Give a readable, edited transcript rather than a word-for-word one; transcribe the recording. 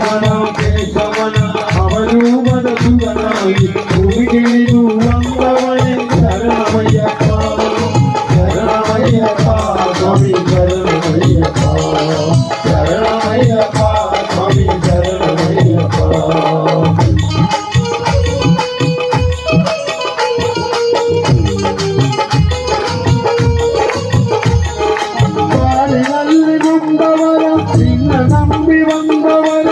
ರಾಮನ ಕೇಶವನ ಅವನು ಮನಸುವನಾಗಿ ಭೂಮಿಗಿಳಿದು ಅಂದವನೇ ಶರಣಮಯ್ಯಪ್ಪ ಶರಣಮಯ್ಯಪ್ಪ ಸ್ವಾಮಿ ಶರಣಮಯ್ಯಪ್ಪ ಶರಣಮಯ್ಯಪ್ಪ ಸ್ವಾಮಿ ಶರಣಮಯ್ಯಪ್ಪ ನಂಬಿ ಬಂದವರ